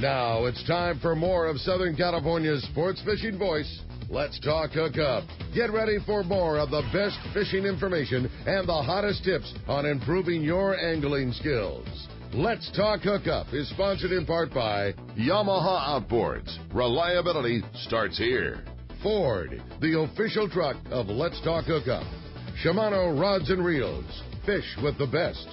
Now it's time for more of Southern California's sports fishing voice. Let's talk Hookup. Get ready for more of the best fishing information and the hottest tips on improving your angling skills. Let's Talk Hookup is sponsored in part by Yamaha Outboards. Reliability starts here. Ford, the official truck of Let's Talk Hookup. Shimano Rods and Reels. Fish with the best.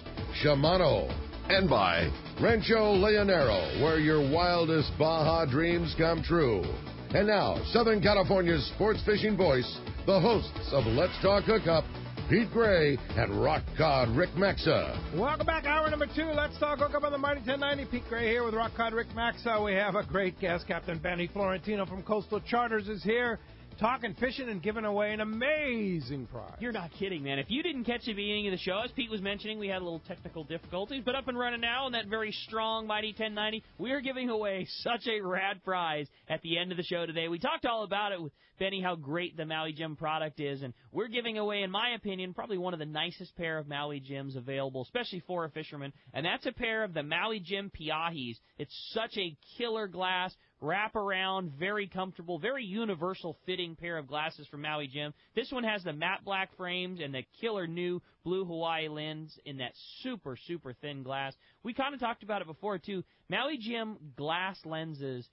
Shimano. And by Rancho Leonero, where your wildest Baja dreams come true. And now, Southern California's sports fishing voice, the hosts of Let's Talk Hookup, Pete Gray and Rock Cod Rick Maxa. Welcome back, hour number 2. Let's Talk Hookup on the Mighty 1090. Pete Gray here with Rock Cod Rick Maxa. We have a great guest. Captain Benny Florentino from Coastal Charters is here, talking fishing and giving away an amazing prize. You're not kidding, man. If you didn't catch the beginning of the show, as Pete was mentioning, we had a little technical difficulties, but up and running now on that very strong Mighty 1090. We are giving away such a rad prize at the end of the show today. We talked all about it with Benny, how great the Maui Jim product is, and we're giving away, in my opinion, probably one of the nicest pair of Maui Jims available, especially for a fisherman, and that's a pair of the Maui Jim Piahis. It's such a killer glass, wrap around, very comfortable, very universal fitting pair of glasses from Maui Jim. This one has the matte black frames and the killer new blue Hawaii lens in that super, super thin glass. We kind of talked about it before, too. Maui Jim glass lenses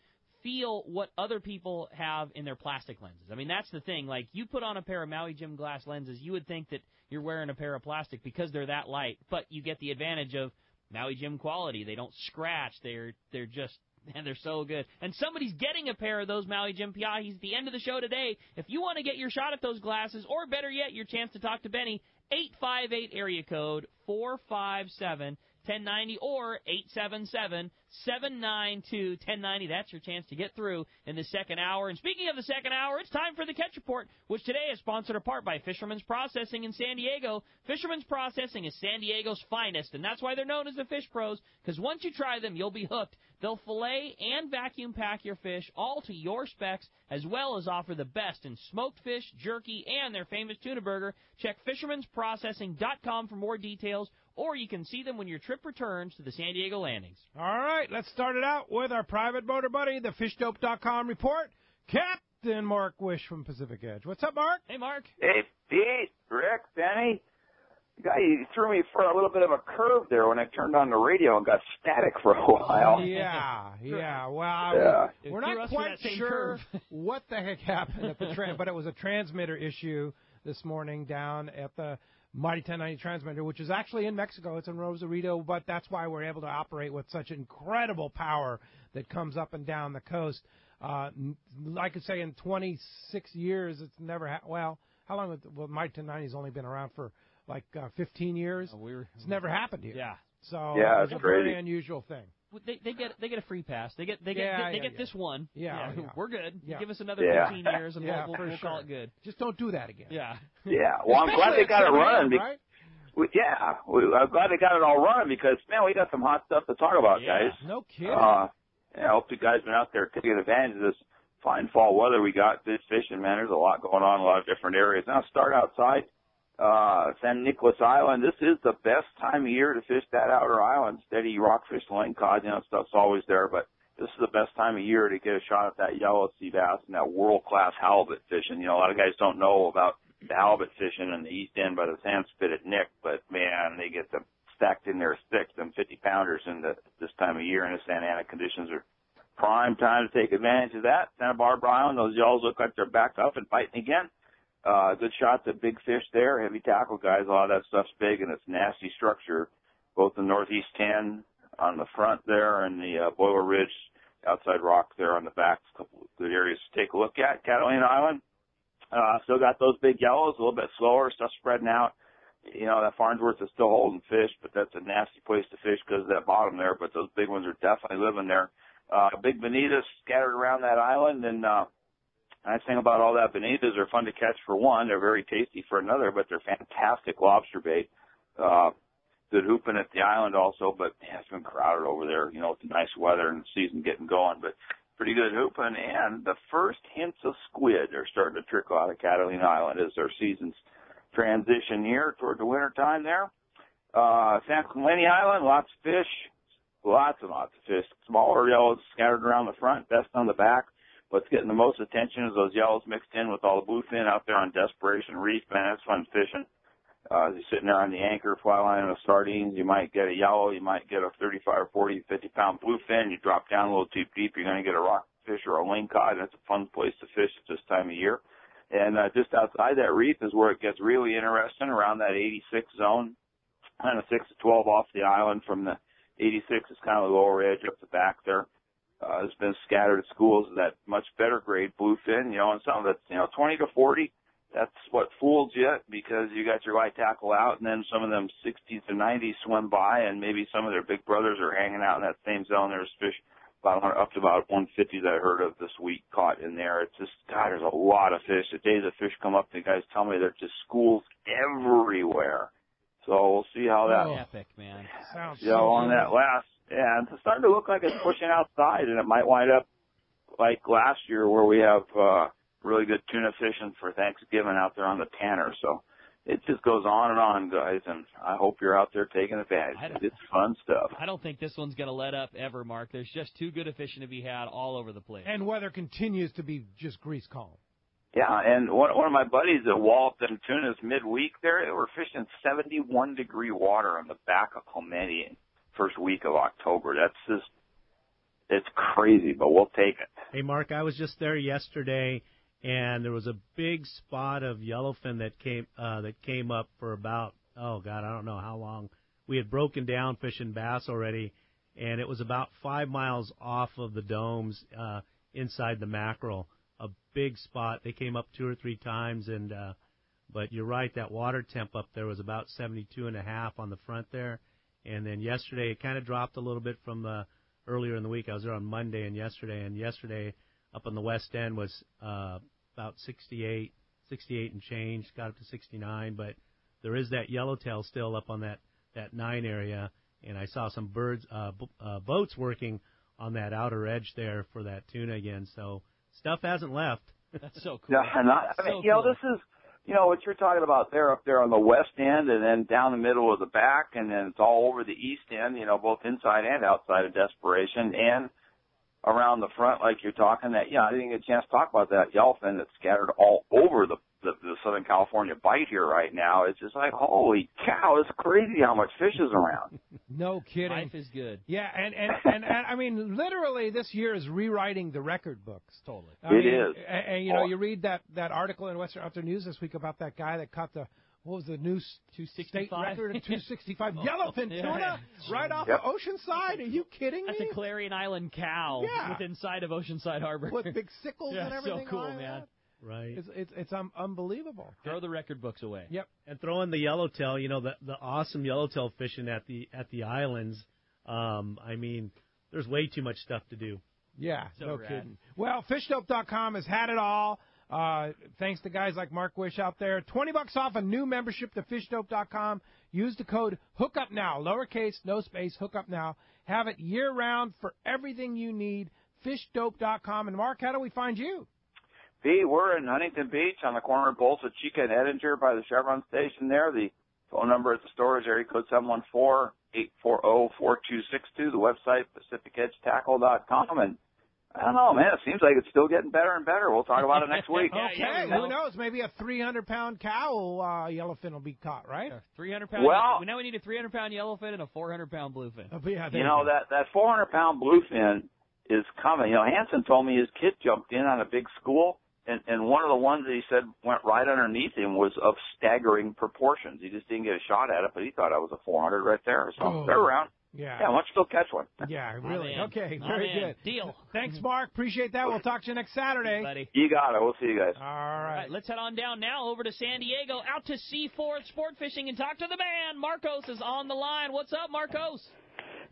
feel what other people have in their plastic lenses. I mean, that's the thing. Like, you put on a pair of Maui Jim glass lenses, you would think that you're wearing a pair of plastic because they're that light, but you get the advantage of Maui Jim quality. They don't scratch. They're just... and they're so good. And somebody's getting a pair of those Maui Jim Piahis at the end of the show today. If you want to get your shot at those glasses, or better yet, your chance to talk to Benny, 858 area code 457 1090 or 877-792-1090. That's your chance to get through in the second hour. And speaking of the second hour, it's time for the Catch Report, which today is sponsored in part by Fisherman's Processing in San Diego. Fisherman's Processing is San Diego's finest, and that's why they're known as the Fish Pros, because once you try them, you'll be hooked. They'll fillet and vacuum pack your fish, all to your specs, as well as offer the best in smoked fish, jerky, and their famous tuna burger. Check fishermansprocessing.com for more details, or you can see them when your trip returns to the San Diego landings. All right, let's start it out with our private motor buddy, the fishdope.com report, Captain Mark Wish from Pacific Edge. What's up, Mark? Hey, Mark. Hey, Pete, Rick, Benny. You threw me for a little bit of a curve there when I turned on the radio and got static for a while. Yeah. Well, we're not quite sure what the heck happened at the but it was a transmitter issue this morning down at the Mighty 1090 transmitter, which is actually in Mexico. It's in Rosarito, but that's why we're able to operate with such incredible power that comes up and down the coast. Like I say, in 26 years, it's never how long? Well, Mighty 1090 has only been around for like 15 years. It's never happened here. Yeah. So it's a crazy. very unusual thing. They get a free pass. They get this one. Yeah. We're good. Yeah. Give us another 15 years and we'll call it good. Just don't do that again. Yeah. Yeah. Well, I'm glad they got it running. Right? I'm glad they got it all running because, man, we got some hot stuff to talk about, guys. No kidding. I hope you guys been out there taking advantage of this fine fall weather we got. This fishing, man, there's a lot going on in a lot of different areas. Now start outside. San Nicolas Island. This is the best time of year to fish that outer island. Steady rockfish, lane cod, stuff's always there, but this is the best time of year to get a shot at that yellow sea bass and that world-class halibut fishing. A lot of guys don't know about the halibut fishing in the east end by the sand spit at Nick, but man, they get them stacked in there thick, them 50-pounders this time of year, and the Santa Ana conditions are prime time to take advantage of that. Santa Barbara Island, those yellows look like they're back up and fighting again. Good shots at big fish there, heavy tackle guys. A lot of that stuff's big, and it's nasty structure. Both the Northeast 10 on the front there and the Boiler Ridge outside rock there on the back. A couple of good areas to take a look at. Catalina Island, still got those big yellows, a little bit slower, stuff spreading out. That Farnsworth is still holding fish, but that's a nasty place to fish because of that bottom there, but those big ones are definitely living there. Big bonitas scattered around that island, and nice thing about all that, bonitas are fun to catch for one. They're very tasty for another, but they're fantastic lobster bait. Good hooping at the island also, but man, it's been crowded over there, with the nice weather and the season getting going. But pretty good hooping, and the first hints of squid are starting to trickle out of Catalina Island as their seasons transition here toward the winter time there. San Clemente Island, lots of fish. lots and lots of fish. Smaller yellows scattered around the front, best on the back. What's getting the most attention is those yellows mixed in with all the bluefin out there on Desperation Reef. Man, that's fun fishing. You're sitting there on the anchor, fly line with sardines. You might get a yellow. You might get a 35, 40, 50-pound bluefin. You drop down a little too deep, you're going to get a rockfish or a lingcod. That's a fun place to fish at this time of year. And just outside that reef is where it gets really interesting, around that 86 zone, kind of 6 to 12 off the island. From the 86 is kind of the lower edge up the back there. There's been scattered schools of that much better grade bluefin, and some that's, 20 to 40. That's what fools you, because you got your light tackle out, and then some of them 60s to 90s swim by, and maybe some of their big brothers are hanging out in that same zone. There's fish up to about 150 that I heard of this week caught in there. It's just, God, there's a lot of fish. The days the fish come up, the guys tell me there's just schools everywhere. So we'll see how that. Epic, man. Sounds on that last. Yeah, it's starting to look like it's pushing outside, and it might wind up like last year where we have really good tuna fishing for Thanksgiving out there on the Tanner. So it just goes on, guys, and I hope you're out there taking advantage. It's fun stuff. I don't think this one's going to let up ever, Mark. There's just too good a fishing to be had all over the place. And weather continues to be just grease calm. Yeah, and one of my buddies that walloped them tunas midweek there, they were fishing 71-degree water on the back of Clemente first week of October. That's just, it's crazy, but we'll take it. Hey, Mark, I was just there yesterday, and there was a big spot of yellowfin that came up for about, I don't know how long. We had broken down fishing bass already, and it was about 5 miles off of the domes inside the mackerel. A big spot. They came up 2 or 3 times, and but you're right, that water temp up there was about 72.5 on the front there. And then yesterday it kind of dropped a little bit from earlier in the week. I was there on Monday and yesterday up on the west end was about 68 and change, got up to 69. But there is that yellowtail still up on that 9 area, and I saw some boats working on that outer edge there for that tuna again. So stuff hasn't left. That's so cool. Yeah, and cool. This is, what you're talking about there up there on the west end and then down the middle of the back, and then it's all over the east end, both inside and outside of Desperation, and around the front like you're talking. That, I didn't get a chance to talk about that yellowfin that's scattered all over the Southern California bite here right now. It's just like, holy cow, it's crazy how much fish is around. No kidding. Life is good. Yeah, and I mean, literally this year is rewriting the record books. Totally. It is. And you read that article in Western Outdoor News this week about that guy that caught what was the new state record of 265 yellowfin tuna right off of Oceanside? Are you kidding me? That's a Clarion Island cow inside of Oceanside Harbor. With big sickles and everything. So cool, like man. That. Right. It's unbelievable. Throw the record books away. Yep. And throw in the yellowtail, the awesome yellowtail fishing at the islands. I mean, there's way too much stuff to do. Yeah, so no rad. kidding. Well, fishdope.com has had it all. Thanks to guys like Mark Wish out there. $20 off a new membership to fishdope.com. Use the code HOOKUPNOW, lowercase, no space, HOOKUPNOW. Have it year-round for everything you need. Fishdope.com. And, Mark, how do we find you? We're in Huntington Beach on the corner of Bolsa Chica and Edinger by the Chevron station there. The phone number at the store is area code 714-840-4262. The website, PacificEdgeTackle.com. And I don't know, man, it seems like it's still getting better and better. We'll talk about it next week. Okay, who knows? Maybe a 300-pound cow yellowfin will be caught, right? 300-pound. Well, now we need a 300-pound yellowfin and a 400-pound bluefin. That 400-pound bluefin is coming. Hanson told me his kid jumped in on a big school, and one of the ones that he said went right underneath him was of staggering proportions. He just didn't get a shot at it, but he thought it was a 400 right there. So they're around. Yeah. Yeah, why don't you still catch one? Yeah, really. Okay, Oh, very man. good. Deal. Thanks, Mark. Appreciate that. We'll talk to you next Saturday. Buddy. You got it. We'll see you guys. All All right. right, let's head on down now over to San Diego, out to Seaforth Sport Fishing, and talk to the man. Marcos is on the line. What's up, Marcos?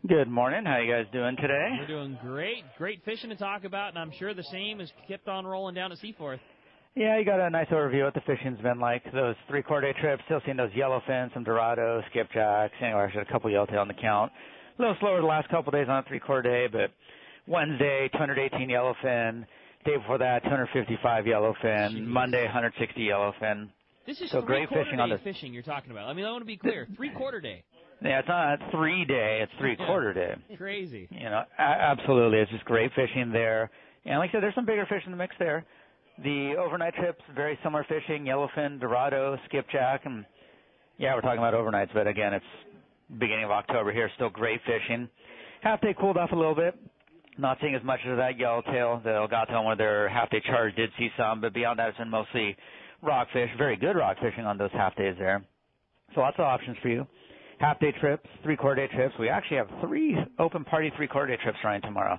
Good morning. How you guys doing today? We're doing great. Great fishing to talk about, and I'm sure the same has kept on rolling down at Seaforth. Yeah, you got a nice overview of what the fishing's been like. Those 3-quarter day trips, still seeing those yellowfin, some dorados, skipjacks. Anyway, I had a couple yellowtail on the count. A little slower the last couple days on a 3-quarter day, but Wednesday, 218 yellowfin. Day before that, 255 yellowfin. Jeez. Monday, 160 yellowfin. This is so great three-quarter fishing day on the fishing you're talking about. I mean, I want to be clear. 3-quarter day. Yeah, it's not a 3-day, it's 3/4 day. Crazy. Absolutely. It's just great fishing there. And like I said, there's some bigger fish in the mix there. The overnight trips, very similar fishing, yellowfin, dorado, skipjack, and we're talking about overnights, but again, it's beginning of October here, still great fishing. Half-day cooled off a little bit. Not seeing as much of that yellowtail. The Elgato, where their half-day charge, did see some, but beyond that, it's been mostly rockfish, very good rock fishing on those half-days there. So lots of options for you. Half-day trips, 3/4 day trips. We actually have 3 open party 3/4 day trips running tomorrow.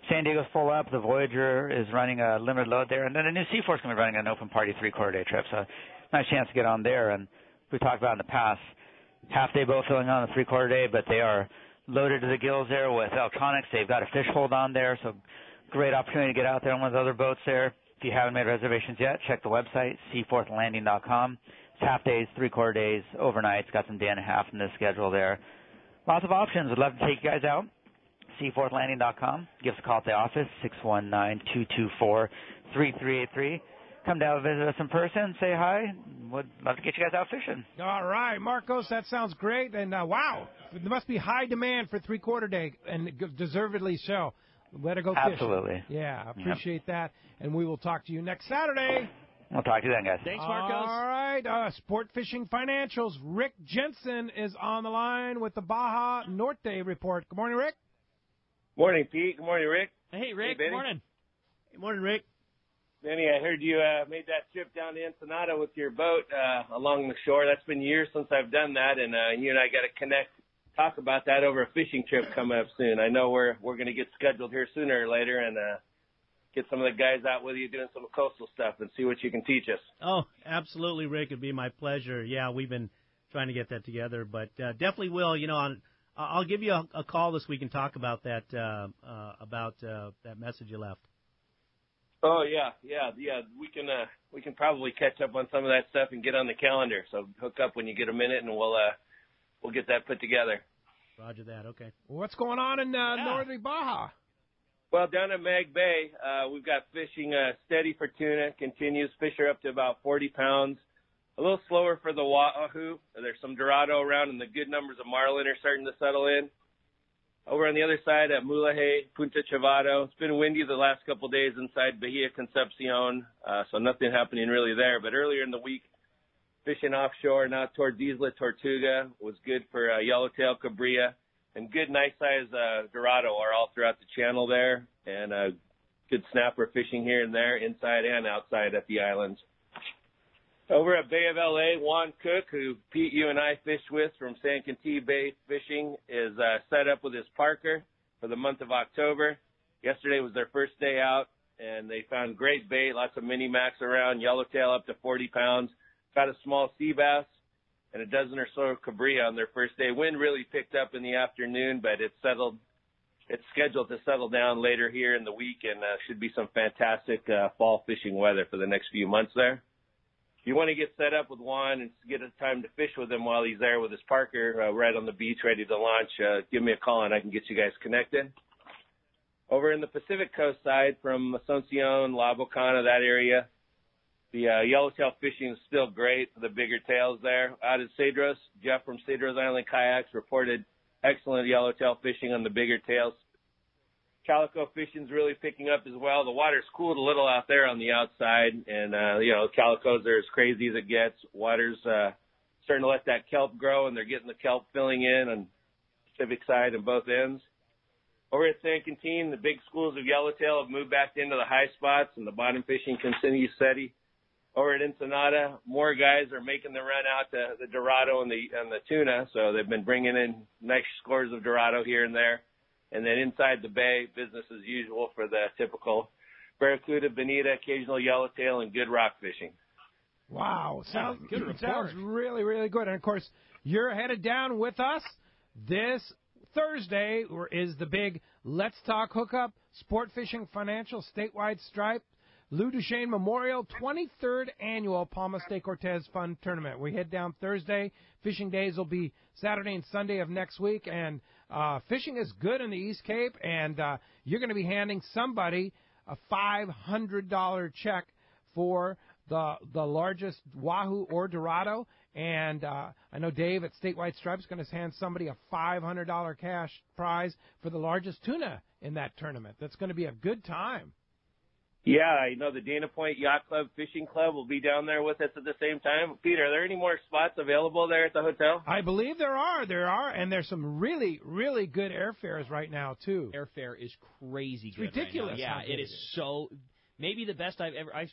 San Diego's full up. The Voyager is running a limited load there. And then the new Seaforth's going to be running an open party 3/4 day trip. So nice chance to get on there. And we talked about in the past, half-day boat filling on the 3/4 day, but they are loaded to the gills there with electronics. They've got a fish hold on there. So great opportunity to get out there on one of the other boats there. If you haven't made reservations yet, check the website, seaforthlanding.com. It's half-days, 3/4 days, overnights. Got some day and a half in the schedule there. Lots of options. Would love to take you guys out. seaforthlanding.com. Give us a call at the office, 619-224-3383. Come down and visit us in person, say hi. Would love to get you guys out fishing. All right, Marcos, that sounds great. And, wow, there must be high demand for 3/4 day, and deservedly so. Let her go fishing. Absolutely. Yeah, appreciate that. And we will talk to you next Saturday. We'll talk to you then, guys. Thanks, Marcos. All right, Sport Fishing Financials. Rick Jensen is on the line with the Baja Norte report. Good morning, Rick. Morning, Pete. Good morning, Rick. Hey, Rick. Hey, good morning. Good morning, Rick. Benny, I heard you made that trip down to Ensenada with your boat along the shore. That's been years since I've done that, and you and I got to talk about that over a fishing trip coming up soon. I know we're going to get scheduled here sooner or later and get some of the guys out with you doing some coastal stuff and see what you can teach us. Oh, absolutely, Rick. It'd be my pleasure. Yeah, we've been trying to get that together, but definitely will. I'll give you a call this week and talk about that message you left. Oh yeah. We can probably catch up on some of that stuff and get on the calendar. So hook up when you get a minute, and we'll get that put together. Roger that. Okay. What's going on in Northern Baja? Well, down at Mag Bay, we've got fishing steady for tuna. Continues. Fish are up to about 40 pounds. A little slower for the wahoo. There's some dorado around, and the good numbers of marlin are starting to settle in. Over on the other side at Mulaje, Punta Chavado, it's been windy the last couple of days inside Bahia Concepcion, so nothing happening really there. But earlier in the week, fishing offshore, now towards Isla Tortuga, was good for yellowtail, cabrilla, and good nice-sized dorado are all throughout the channel there, and good snapper fishing here and there, inside and outside at the islands. Over at Bay of L.A., Juan Cook, who Pete, you and I fished with from San Quintin Bay Fishing, is set up with his Parker for the month of October. Yesterday was their first day out, and they found great bait, lots of mini-max around, yellowtail up to 40 pounds, got a small sea bass, and a dozen or so of cabrilla on their first day. Wind really picked up in the afternoon, but it's scheduled to settle down later here in the week, and should be some fantastic fall fishing weather for the next few months there. If you want to get set up with Juan and get a time to fish with him while he's there with his Parker right on the beach ready to launch, give me a call and I can get you guys connected. Over in the Pacific Coast side from Asuncion, La Bocana, that area, the yellowtail fishing is still great for the bigger tails there. Out at Cedros, Jeff from Cedros Island Kayaks reported excellent yellowtail fishing on the bigger tails. Calico fishing's really picking up as well. The water's cooled a little out there on the outside, and calicos are as crazy as it gets. Water's starting to let that kelp grow, and they're getting the kelp filling in on the Pacific side and both ends. Over at San Quintin, the big schools of yellowtail have moved back into the high spots, and the bottom fishing continues steady. Over at Ensenada, more guys are making the run out to the dorado and the tuna, so they've been bringing in nice scores of dorado here and there. And then inside the bay, business as usual for the typical barracuda, bonita, occasional yellowtail, and good rock fishing. Wow. Sounds really, really good. And, of course, you're headed down with us. This Thursday is the big Let's Talk Hookup Sport Fishing Financial Statewide Stripe Lou Duchesne Memorial 23rd Annual Palmas de Cortez Fun Tournament. We head down Thursday. Fishing days will be Saturday and Sunday of next week. And fishing is good in the East Cape, and you're going to be handing somebody a $500 check for the largest wahoo or dorado. And I know Dave at Statewide Stripes is going to hand somebody a $500 cash prize for the largest tuna in that tournament. That's going to be a good time. Yeah, I know the Dana Point Yacht Club Fishing Club will be down there with us at the same time. Peter, are there any more spots available there at the hotel? I believe there are, and there's some really, really good airfares right now, too. Airfare is crazy good. It's ridiculous. Right now. Yeah, it is so maybe the best I've ever. I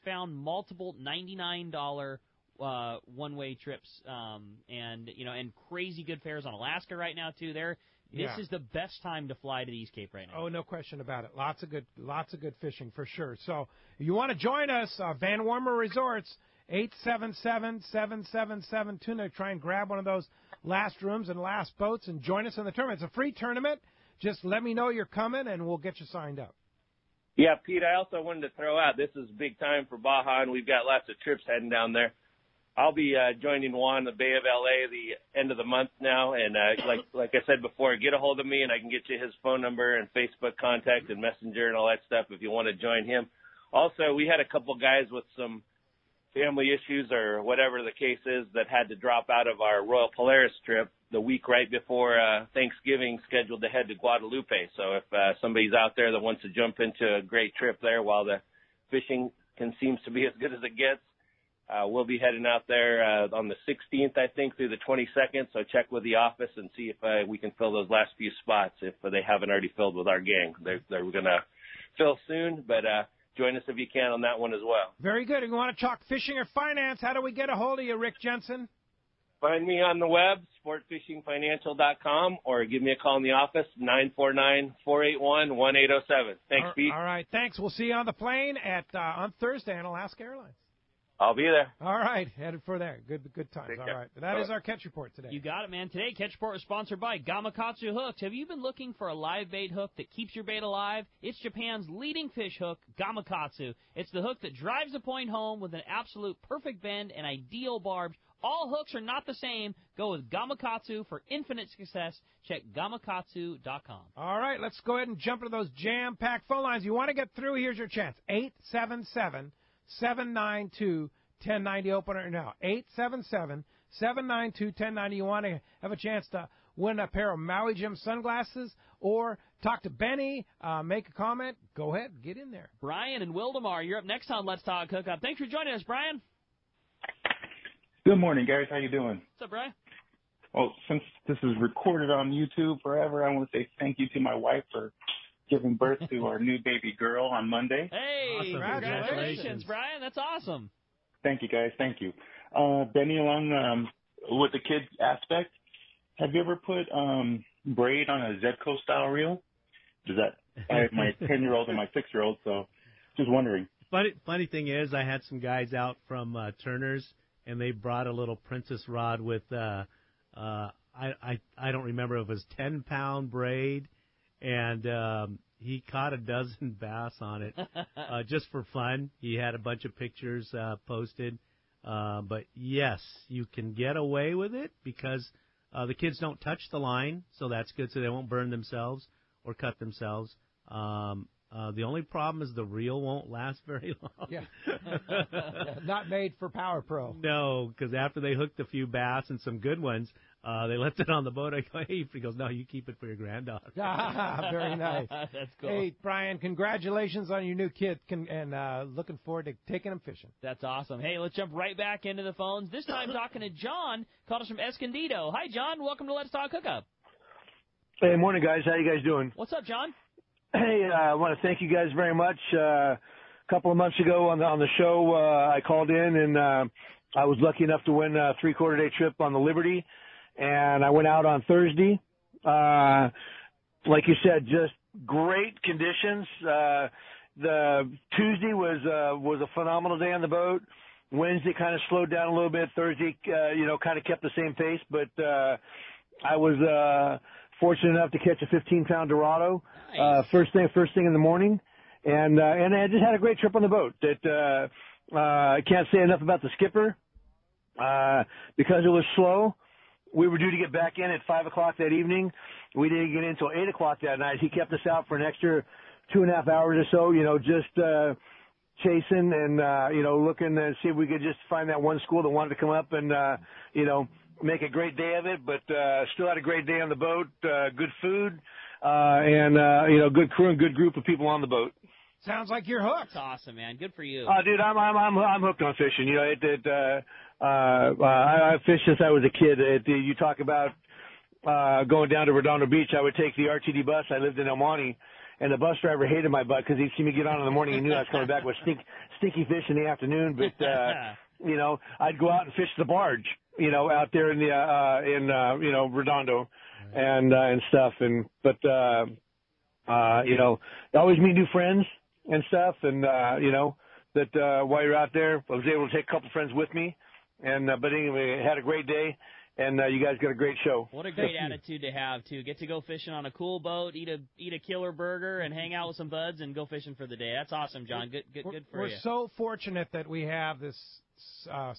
found multiple $99 one-way trips, and crazy good fares on Alaska right now too. This is the best time to fly to the East Cape right now. Oh, no question about it. Lots of good fishing for sure. So, if you want to join us, Van Wormer Resorts, 877-777 tuna. Try and grab one of those last rooms and last boats and join us in the tournament. It's a free tournament. Just let me know you're coming, and we'll get you signed up. Yeah, Pete, I also wanted to throw out, this is big time for Baja, and we've got lots of trips heading down there. I'll be joining Juan in the Bay of L.A. the end of the month now, and like I said before, get a hold of me, and I can get you his phone number and Facebook contact and Messenger and all that stuff if you want to join him. Also, we had a couple guys with some family issues or whatever the case is that had to drop out of our Royal Polaris trip the week right before Thanksgiving, scheduled to head to Guadalupe. So if somebody's out there that wants to jump into a great trip there while the fishing seems to be as good as it gets, we'll be heading out there on the 16th, I think, through the 22nd. So check with the office and see if we can fill those last few spots if they haven't already filled with our gang. They're going to fill soon, but join us if you can on that one as well. Very good. If you want to talk fishing or finance, how do we get a hold of you, Rick Jensen? Find me on the web, sportfishingfinancial.com, or give me a call in the office, 949-481-1807. Thanks, Pete. All right, thanks. We'll see you on the plane on Thursday on Alaska Airlines. I'll be there. All right, headed for there. Good times. All right. That is our Catch Report today. You got it, man. Today, Catch Report is sponsored by Gamakatsu Hooks. Have you been looking for a live bait hook that keeps your bait alive? It's Japan's leading fish hook, Gamakatsu. It's the hook that drives the point home with an absolute perfect bend and ideal barbs. All hooks are not the same. Go with Gamakatsu for infinite success. Check gamakatsu.com. All right, let's go ahead and jump into those jam-packed phone lines. You want to get through, here's your chance. 877-792-1090. Open it now. 877-792-1090. You want to have a chance to win a pair of Maui Jim sunglasses or talk to Benny, make a comment. Go ahead, get in there. Brian and Wildemar, you're up next on Let's Talk Hookup. Thanks for joining us, Brian. Good morning, guys. How you doing? What's up, Brian? Well, since this is recorded on YouTube forever, I want to say thank you to my wife for giving birth to our new baby girl on Monday. Hey, awesome. Congratulations, Brian. That's awesome. Thank you, guys. Thank you. Benny, along with the kids aspect, have you ever put braid on a Zedco style reel? I have my 10-year-old and my 6-year-old, so just wondering. Funny thing is, I had some guys out from Turner's, and they brought a little princess rod with I don't remember if it was 10-pound braid, and he caught a dozen bass on it just for fun. He had a bunch of pictures posted. But, yes, you can get away with it because the kids don't touch the line, so that's good, so they won't burn themselves or cut themselves. The only problem is the reel won't last very long. Yeah. Not made for Power Pro. No, because after they hooked a few bass and some good ones, they left it on the boat. I go, hey, he goes, no, you keep it for your granddaughter. Very nice. That's cool. Hey, Brian, congratulations on your new kid, and looking forward to taking him fishing. That's awesome. Hey, let's jump right back into the phones. This time talking to John, called us from Escondido. Hi, John. Welcome to Let's Talk Hookup. Hey, morning, guys. How you guys doing? What's up, John? Hey, I want to thank you guys very much. A couple of months ago on the show, I called in, and I was lucky enough to win a 3/4-day trip on the Liberty, and I went out on Thursday. Like you said, just great conditions. The Tuesday was a phenomenal day on the boat. Wednesday kind of slowed down a little bit. Thursday, kind of kept the same pace, but I was fortunate enough to catch a 15-pound Dorado first thing in the morning, and I just had a great trip on the boat. That I can't say enough about the skipper because it was slow. We were due to get back in at 5 o'clock that evening. We didn't get in until 8 o'clock that night. He kept us out for an extra 2.5 hours or so. Just chasing and, looking to see if we could just find that one school that wanted to come up and, make a great day of it, but still had a great day on the boat, good food, and good crew and good group of people on the boat. Sounds like you're hooked. That's awesome, man. Good for you. Dude, I'm hooked on fishing. I fished since I was a kid. You talk about going down to Redondo Beach. I would take the RTD bus. I lived in El Monte, and the bus driver hated my butt because he'd see me get on in the morning. He knew I was coming back with stinky fish in the afternoon. But I'd go out and fish the barge. Out there in the Redondo and stuff. But always meet new friends and stuff. And that while you're out there, I was able to take a couple friends with me. And but anyway, had a great day. And you guys got a great show. What a great attitude to have, too. Get to go fishing on a cool boat, eat a killer burger, and hang out with some buds and go fishing for the day. That's awesome, John. Good for you. We're so fortunate that we have this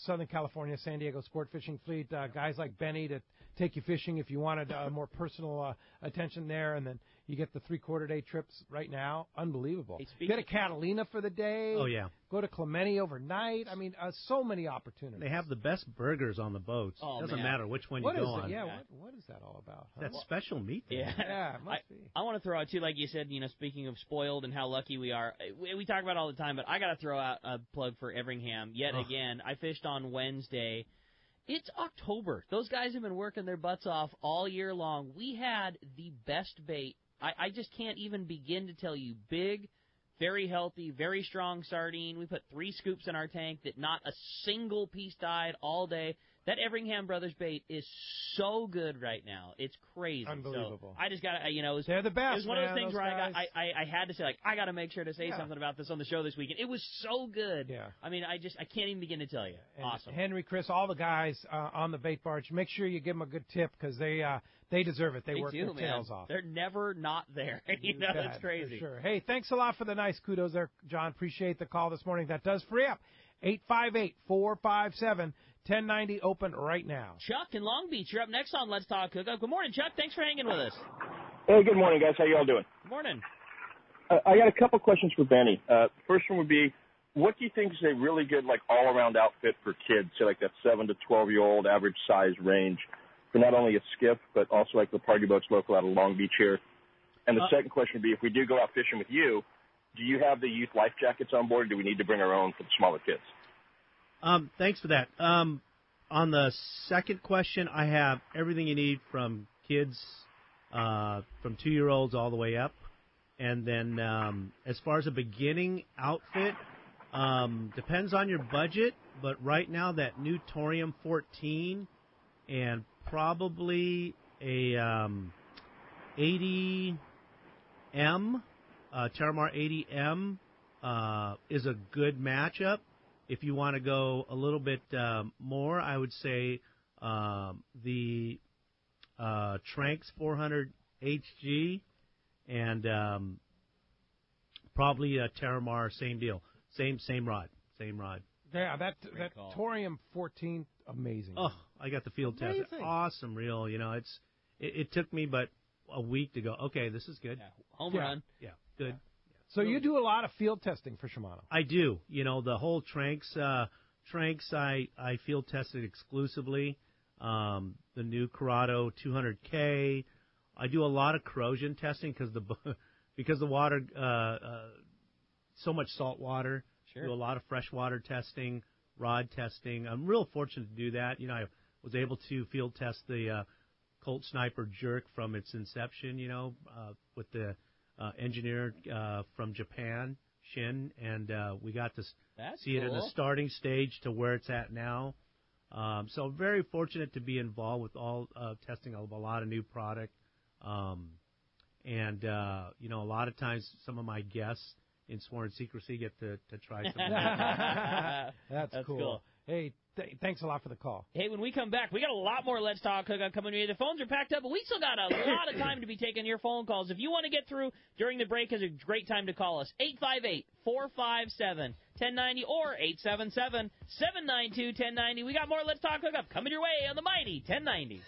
Southern California, San Diego sport fishing fleet, guys like Benny to take you fishing if you wanted more personal attention there, and then you get the 3/4-day trips right now. Unbelievable. Hey, get a Catalina for the day. Oh, yeah. Go to Clemente overnight. I mean, so many opportunities. They have the best burgers on the boats. Oh, doesn't man. matter which one you go on. Yeah, what is that all about? Huh? That's special meat there. Yeah, it must be. I want to throw out, too, like you said, speaking of spoiled and how lucky we are, we talk about it all the time, but I got to throw out a plug for Everingham yet again. I fished on Wednesday. It's October. Those guys have been working their butts off all year long. We had the best bait. I just can't even begin to tell you. Big, very healthy, very strong sardine. We put 3 scoops in our tank that not a single piece died all day. That Everingham Brothers bait is so good right now. It's crazy. Unbelievable. So I just got to, they're the best. It was one of those things where I had to say, I got to make sure to say something about this on the show this weekend. It was so good. Yeah. I mean, I can't even begin to tell you. And awesome. Henry, Chris, all the guys on the bait barge, make sure you give them a good tip because they deserve it. They work their tails off. They're never not there. That's crazy. For sure. Hey, thanks a lot for the nice kudos there, John. Appreciate the call this morning. That does free up. 858-457-1090 open right now. Chuck in Long Beach, you're up next on Let's Talk Hookup. Good morning, Chuck. Thanks for hanging with us. Hey, good morning, guys. How you all doing? Good morning. I got a couple questions for Benny. First one would be, what do you think is a really good, all-around outfit for kids, say that 7 to 12-year-old average size range for not only a skiff, but also the party boats local out of Long Beach here? And the second question would be, if we do go out fishing with you, do you have the youth life jackets on board, or do we need to bring our own for the smaller kids? Thanks for that. On the second question, I have everything you need from kids, from 2-year-olds all the way up. And then as far as a beginning outfit, depends on your budget, but right now that new Torium 14 and probably a 80M, Terramar 80M is a good matchup. If you want to go a little bit more, I would say the Tranx 400 HG and probably a Terramar, same deal, same rod. Yeah, that Torium 14, amazing. Oh, I got the field test. Awesome reel. It took me but a week to go, okay, this is good. Yeah, home run. Yeah, good. Yeah. So you do a lot of field testing for Shimano. I do. The whole Tranx I field tested exclusively. The new Corrado 200K. I do a lot of corrosion testing because the water, so much salt water. Sure. Do a lot of freshwater testing, rod testing. I'm real fortunate to do that. I was able to field test the Colt Sniper Jerk from its inception, with the engineer from Japan, Shin, and we got to see it in the starting stage to where it's at now. So very fortunate to be involved with all testing of a lot of new product. And a lot of times some of my guests in sworn secrecy get to try something. That's cool. Hey, thanks a lot for the call. Hey, when we come back, we got a lot more Let's Talk Hookup coming to you. The phones are packed up, but we still got a lot of time to be taking your phone calls. If you want to get through during the break, is a great time to call us. 858-457-1090 or 877-792-1090. We got more Let's Talk Hookup coming your way on the mighty 1090.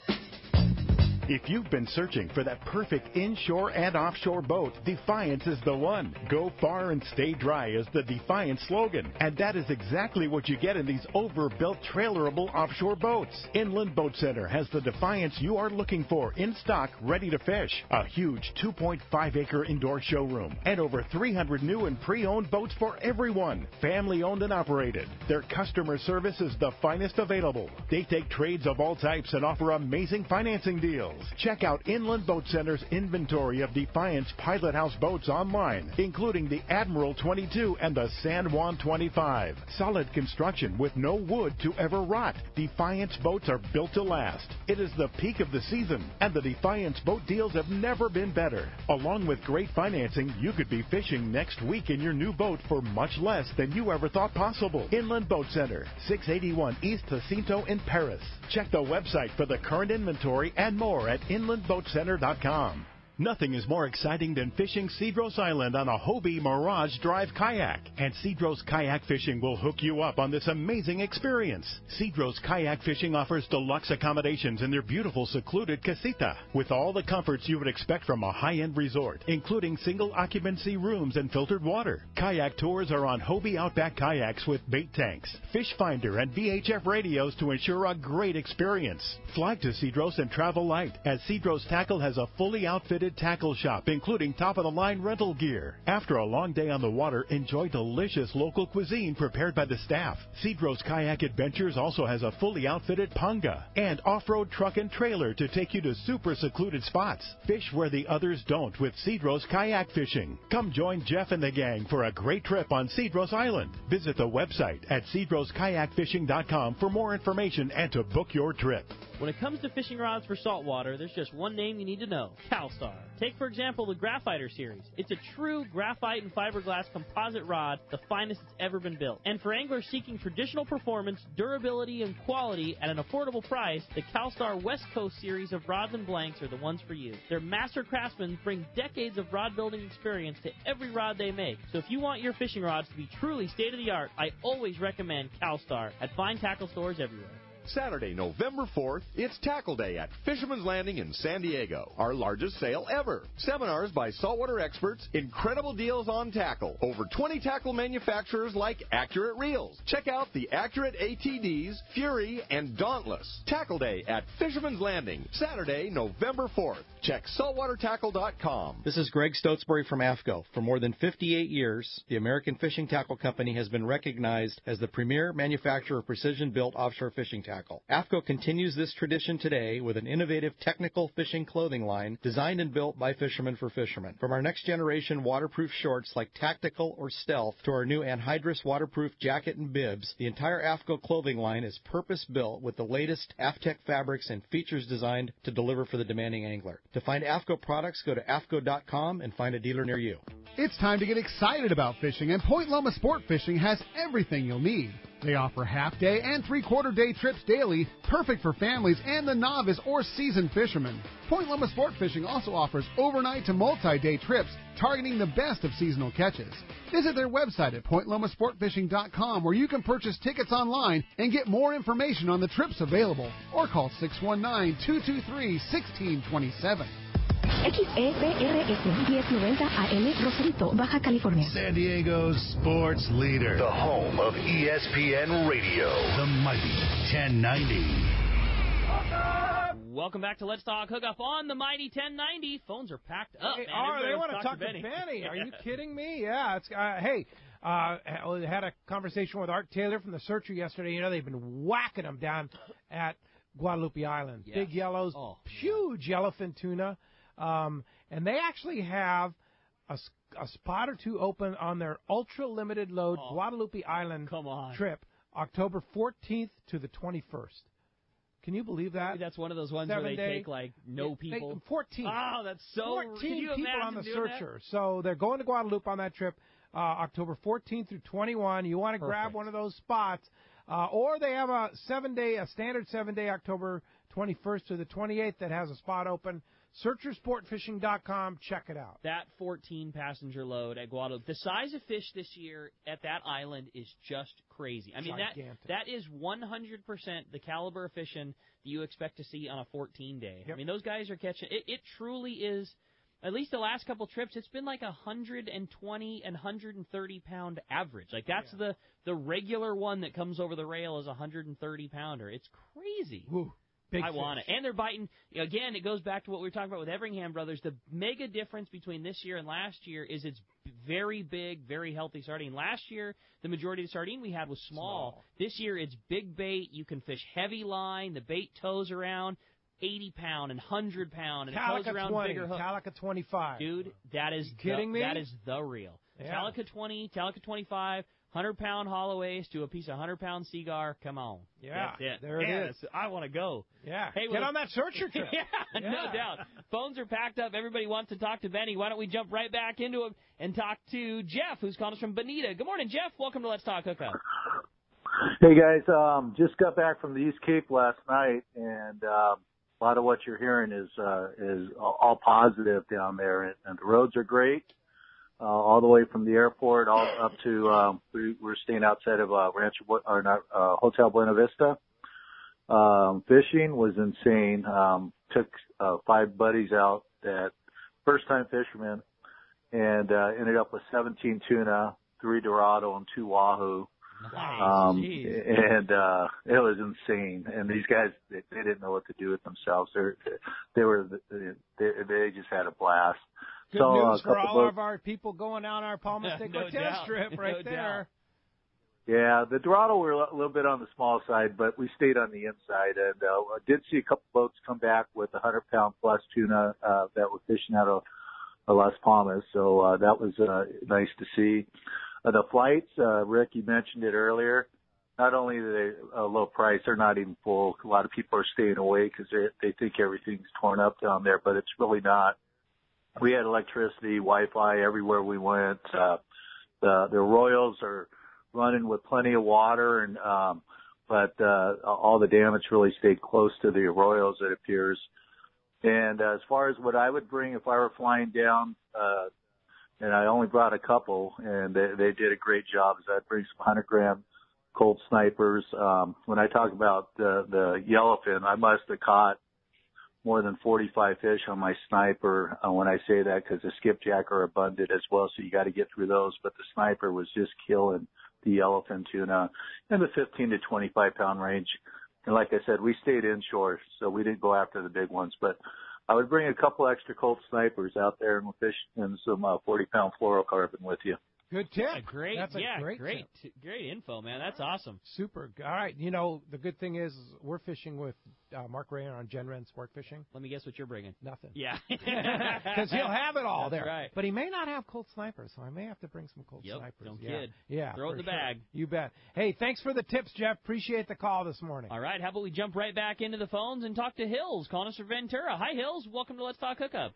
If you've been searching for that perfect inshore and offshore boat, Defiance is the one. Go far and stay dry is the Defiance slogan. And that is exactly what you get in these overbuilt trailerable offshore boats. Inland Boat Center has the Defiance you are looking for in stock, ready to fish. A huge 2.5-acre indoor showroom and over 300 new and pre-owned boats for everyone. Family-owned and operated. Their customer service is the finest available. They take trades of all types and offer amazing financing deals. Check out Inland Boat Center's inventory of Defiance Pilot House boats online, including the Admiral 22 and the San Juan 25. Solid construction with no wood to ever rot. Defiance boats are built to last. It is the peak of the season, and the Defiance boat deals have never been better. Along with great financing, you could be fishing next week in your new boat for much less than you ever thought possible. Inland Boat Center, 681 East Jacinto in Paris. Check the website for the current inventory and more at inlandboatcenter.com. Nothing is more exciting than fishing Cedros Island on a Hobie Mirage Drive kayak. And Cedros Kayak Fishing will hook you up on this amazing experience. Cedros Kayak Fishing offers deluxe accommodations in their beautiful secluded casita with all the comforts you would expect from a high-end resort, including single occupancy rooms and filtered water. Kayak tours are on Hobie Outback kayaks with bait tanks, fish finder, and VHF radios to ensure a great experience. Fly to Cedros and travel light, as Cedros Tackle has a fully outfitted tackle shop, including top-of-the-line rental gear. After a long day on the water, enjoy delicious local cuisine prepared by the staff. Cedros Kayak Adventures also has a fully outfitted panga and off-road truck and trailer to take you to super secluded spots. Fish where the others don't with Cedros Kayak Fishing. Come join Jeff and the gang for a great trip on Cedros Island. Visit the website at cedroskayakfishing.com for more information and to book your trip. When it comes to fishing rods for saltwater, there's just one name you need to know: CalStar. Take, for example, the Graphiter series. It's a true graphite and fiberglass composite rod, the finest it's ever been built. And for anglers seeking traditional performance, durability, and quality at an affordable price, the CalStar West Coast series of rods and blanks are the ones for you. Their master craftsmen bring decades of rod building experience to every rod they make. So if you want your fishing rods to be truly state-of-the-art, I always recommend CalStar at fine tackle stores everywhere. Saturday, November 4th, it's Tackle Day at Fisherman's Landing in San Diego. Our largest sale ever. Seminars by saltwater experts, incredible deals on tackle. Over 20 tackle manufacturers like Accurate Reels. Check out the Accurate ATDs, Fury, and Dauntless. Tackle Day at Fisherman's Landing, Saturday, November 4th. Check saltwatertackle.com. This is Greg Stoatsbury from AFCO. For more than 58 years, the American Fishing Tackle Company has been recognized as the premier manufacturer of precision-built offshore fishing tackle. AFCO continues this tradition today with an innovative technical fishing clothing line designed and built by fishermen for fishermen. From our next generation waterproof shorts like Tactical or Stealth to our new anhydrous waterproof jacket and bibs, the entire AFCO clothing line is purpose-built with the latest AFTEC fabrics and features designed to deliver for the demanding angler. To find AFCO products, go to AFCO.com and find a dealer near you. It's time to get excited about fishing, and Point Loma Sport Fishing has everything you'll need. They offer half-day and three-quarter-day trips daily, perfect for families and the novice or seasoned fishermen. Point Loma Sport Fishing also offers overnight to multi-day trips, targeting the best of seasonal catches. Visit their website at pointlomasportfishing.com, where you can purchase tickets online and get more information on the trips available, or call 619-223-1627. XEPRS 1090 AM, Rosarito, Baja California. San Diego's sports leader. The home of ESPN Radio. The mighty 1090. Welcome back to Let's Talk Hookup on the mighty 1090. Phones are packed up. Hey, man. they want to talk to Benny. Are you kidding me? Yeah. It's hey. We had a conversation with Art Taylor from the Searcher yesterday. You know, they've been whacking them down at Guadalupe Island. Yes. Big yellows, huge yellowfin tuna. And they actually have a spot or two open on their ultra-limited load Guadalupe Island trip, October 14th to the 21st. Can you believe that? Maybe that's one of those ones where they take, like, people. 14. Oh, that's so... 14 people on the Searcher. So they're going to Guadalupe on that trip, October 14th through 21. You want to grab one of those spots. Or they have a standard 7-day, October 21st to the 28th that has a spot open. SearcherSportFishing.com. Check it out. That 14-passenger load at Guadalupe. The size of fish this year at that island is just crazy. I mean, that is 100% the caliber of fishing that you expect to see on a 14-day. Yep. I mean, those guys are catching. It truly is. At least the last couple trips, it's been like 120 and 130-pound average. Like, that's the regular one that comes over the rail is a 130-pounder. It's crazy. Ooh, big I fish. want it. And they're biting. Again, it goes back to what we were talking about with Everingham Brothers. The mega difference between this year and last year is it's very big, very healthy sardine. Last year, the majority of the sardine we had was small. This year, it's big bait. You can fish heavy line. The bait tows around 80-pound and 100-pound, and it goes around 20, bigger hooks. Calica 25. Dude, that is kidding me? That is the real. Yeah. Calica 20, Calica 25, 100-pound Holloways to a piece of 100-pound Seagar. Come on. Yeah, that's it. there it is. I want to go. Yeah, hey, get on that searcher trip. yeah, no doubt. Phones are packed up. Everybody wants to talk to Benny. Why don't we jump right back into him and talk to Jeff, who's calling us from Bonita. Good morning, Jeff. Welcome to Let's Talk Hookup. Hey, guys. Just got back from the East Cape last night, and a lot of what you're hearing is all positive down there, and the roads are great, all the way from the airport all up to we're staying outside of Hotel Buena Vista. Fishing was insane. Took 5 buddies out, that first time fishermen, and ended up with 17 tuna, 3 Dorado, and 2 Wahoo. Nice. And it was insane. And these guys, they didn't know what to do with themselves. They just had a blast. Good news for all of our people going down our Palma Seco test trip right there. Yeah, the Dorado were a little bit on the small side, but we stayed on the inside. And I did see a couple boats come back with 100-pound plus tuna that were fishing out of Las Palmas. So that was nice to see. The flights, Rick, you mentioned it earlier. Not only are they low price, they're not even full. A lot of people are staying away because they think everything's torn up down there, but it's really not. We had electricity, Wi-Fi everywhere we went. The Royals are running with plenty of water, and but all the damage really stayed close to the Royals, it appears. And as far as what I would bring if I were flying down, and I only brought a couple, and they did a great job. I'd bring some 100-gram Colt snipers. When I talk about the yellowfin, I must have caught more than 45 fish on my sniper when I say that, because the skipjack are abundant as well, so you got to get through those. But the sniper was just killing the yellowfin tuna in the 15 to 25-pound range. And like I said, we stayed inshore, so we didn't go after the big ones. But I would bring a couple extra Colt snipers out there and we'll fish in some 40-pound fluorocarbon with you. Good tip. That's a great tip. Great info, man. That's awesome. Super. All right. You know, the good thing is we're fishing with Mark Rayer on Gen Ren Sport Fishing. Let me guess what you're bringing. Nothing. Yeah. Because he'll have it all That's there. Right. But he may not have Colt snipers, so I may have to bring some Colt snipers. Don't kid. Yeah. Throw it in the bag. You bet. Hey, thanks for the tips, Jeff. Appreciate the call this morning. All right. How about we jump right back into the phones and talk to Hills, calling us from Ventura. Hi, Hills. Welcome to Let's Talk Hookup.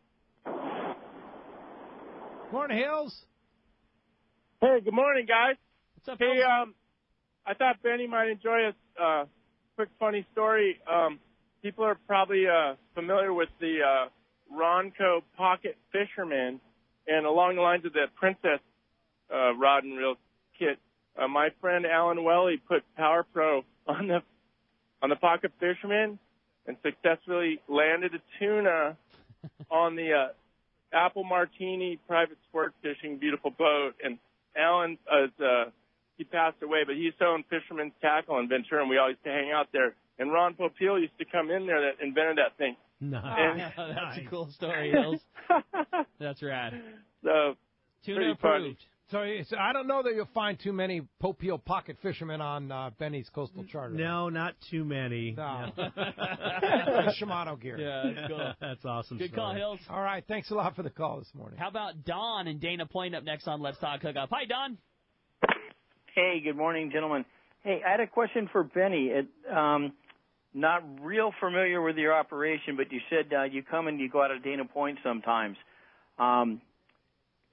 Morning, Hills. Hey, good morning, guys. What's up, Hey, I thought Benny might enjoy a quick funny story. People are probably familiar with the Ronco Pocket Fisherman, and along the lines of the Princess rod and reel kit, my friend Alan Welly put Power Pro on the Pocket Fisherman and successfully landed a tuna on the Apple Martini private sport fishing beautiful boat. And Alan, he passed away, but he's selling Fisherman's Tackle in Ventura, and we always used to hang out there. And Ron Popeil used to come in there that invented that thing. Nice. That's a cool story, Hills. That's rad. So, tuna approved. So I don't know that you'll find too many Popeil pocket fishermen on Benny's coastal charter. No, not too many. No. Shimano gear. Yeah, that's cool. That's awesome. Good call, Hills. All right, thanks a lot for the call this morning. How about Don and Dana Point up next on Let's Talk Hookup? Hi, Don. Hey, good morning, gentlemen. Hey, I had a question for Benny. Not real familiar with your operation, but you said you come and you go out of Dana Point sometimes.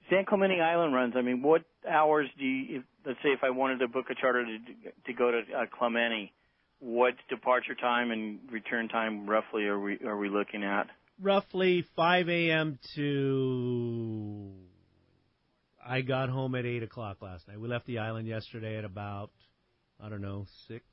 San Clemente Island runs, I mean, what hours do you, let's say if I wanted to book a charter to go to Clemente, what departure time and return time roughly are we looking at? roughly 5 a.m. to I got home at 8 o'clock last night. We left the island yesterday at about, 6.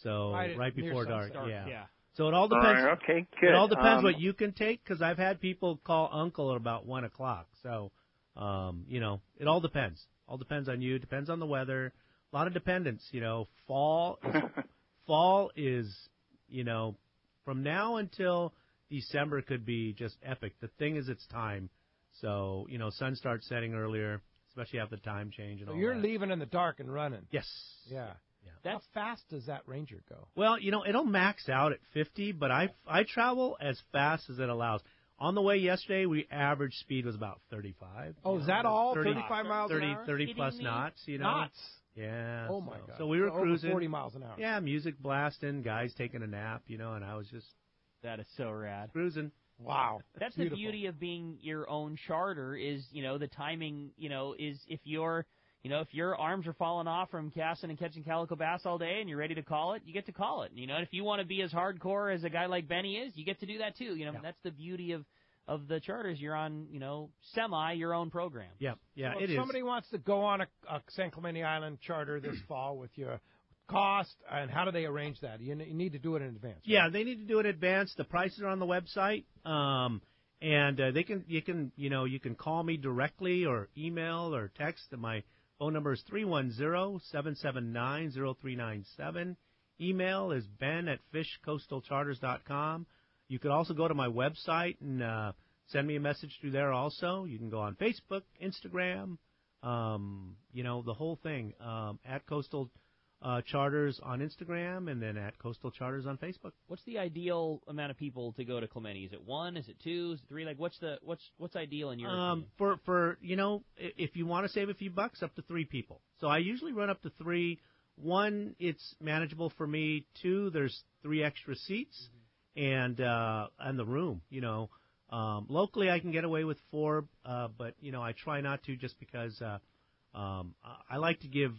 So right before dark. Yeah. So it all depends. All right, okay, good. It all depends what you can take, because I've had people call Uncle at about 1 o'clock. So, it all depends. All depends on you. Depends on the weather. A lot of dependence. Fall is, from now until December could be just epic. The thing is, it's time. So, sun starts setting earlier, especially after the time change and all that. You're leaving in the dark and running. Yes. Yeah. How fast does that Ranger go? Well, it'll max out at 50, but I travel as fast as it allows. On the way yesterday, average speed was about 35. Oh, is that all? 35 miles an hour? 30 plus knots, Knots? Yeah. Oh, my God. So we were cruising. 40 miles an hour. Yeah, music blasting, guys taking a nap, and I was just... That is so rad. Cruising. Wow. That's the beauty of being your own charter is, the timing, is if you're... if your arms are falling off from casting and catching calico bass all day and you're ready to call it, you get to call it. And if you want to be as hardcore as a guy like Benny is, you get to do that too. That's the beauty of the charters. You're on, semi your own program. Yeah, so it is. If somebody wants to go on a San Clemente Island charter this fall with your cost, and how do they arrange that? You need to do it in advance. Right? Yeah, they need to do it in advance. The prices are on the website. And you can call me directly or email or text. My phone number is 310-779-0397. Email is ben@fishcoastalcharters.com. You could also go to my website and send me a message through there also. You can go on Facebook, Instagram, the whole thing, at Coastal Charters on Instagram and then at Coastal Charters on Facebook. What's the ideal amount of people to go to Clemente? Is it 1? Is it 2? Is it 3? Like, what's ideal in your opinion? For if you want to save a few bucks, up to 3 people. So I usually run up to 3. 1, it's manageable for me. 2, there's 3 extra seats, and the room. Locally I can get away with 4, but I try not to, just because I like to give